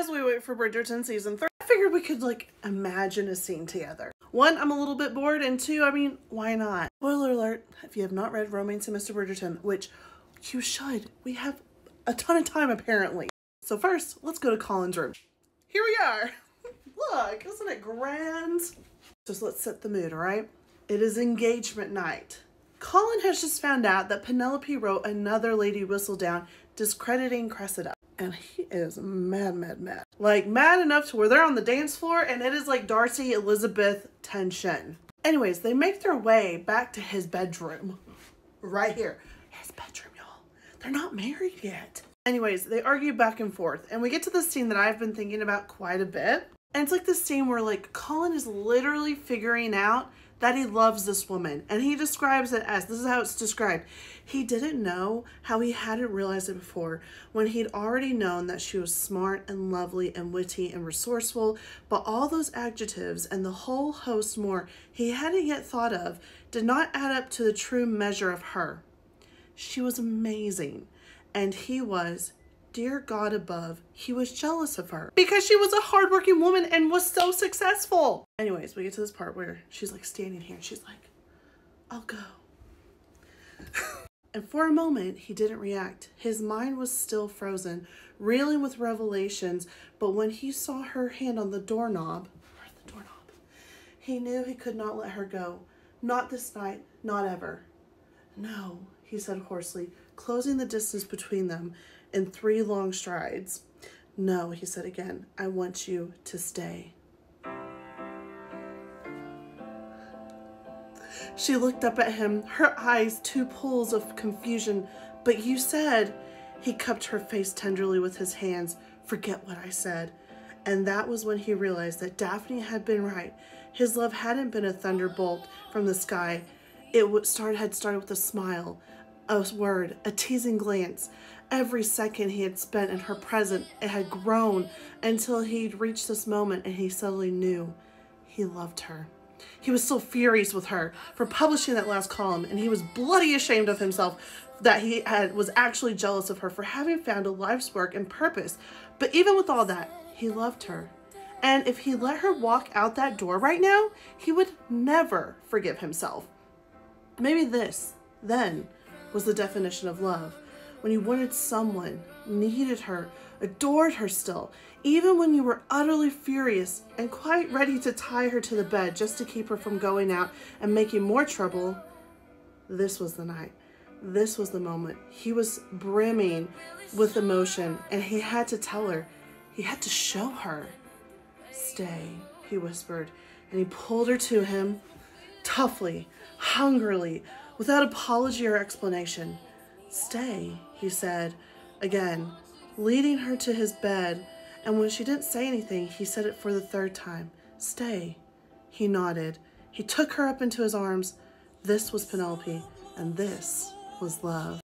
as we wait for Bridgerton season 3, I figured we could like imagine a scene together. One, I'm a little bit bored, and two, I mean, why not? Spoiler alert, if you have not read Romancing Mister Bridgerton, which you should, we have a ton of time apparently. So first, let's go to Colin's room. Here we are. Look, isn't it grand? Just let's set the mood, all right? It is engagement night. Colin has just found out that Penelope wrote another Lady Whistledown discrediting Cressida. And he is mad, mad, mad. Like, mad enough to where they're on the dance floor and it is like Darcy Elizabeth tension. Anyways, they make their way back to his bedroom. Right here. His bedroom, y'all. They're not married yet. Anyways, they argue back and forth. And we get to this scene that I've been thinking about quite a bit. And it's like this scene where like Colin is literally figuring out that he loves this woman. And he describes it as, this is how it's described. He didn't know how he hadn't realized it before when he'd already known that she was smart and lovely and witty and resourceful, but all those adjectives and the whole host more he hadn't yet thought of did not add up to the true measure of her. She was amazing. And he was, dear God above, he was jealous of her because she was a hardworking woman and was so successful. Anyways, we get to this part where she's like standing here and she's like, I'll go. And for a moment, he didn't react. His mind was still frozen, reeling with revelations. But when he saw her hand on the doorknob, he knew he could not let her go. Not this night, not ever. No, he said hoarsely, closing the distance between them in 3 long strides. No, he said again, I want you to stay. She looked up at him, her eyes 2 pools of confusion. But you said, he cupped her face tenderly with his hands. Forget what I said. And that was when he realized that Daphne had been right. His love hadn't been a thunderbolt from the sky. It had started with a smile, a word, a teasing glance. Every second he had spent in her presence, it had grown until he'd reached this moment and he suddenly knew he loved her. He was so furious with her for publishing that last column, and he was bloody ashamed of himself that he was actually jealous of her for having found a life's work and purpose. But even with all that, he loved her. And if he let her walk out that door right now, he would never forgive himself. Maybe this, then, was the definition of love. When you wanted someone, needed her, adored her still, even when you were utterly furious and quite ready to tie her to the bed just to keep her from going out and making more trouble. This was the night. This was the moment. He was brimming with emotion, and he had to tell her. He had to show her. Stay, he whispered, and he pulled her to him, toughly, hungrily, without apology or explanation. Stay, he said, again, leading her to his bed, and when she didn't say anything, he said it for the 3rd time. Stay. He nodded. He took her up into his arms. This was Penelope, and this was love.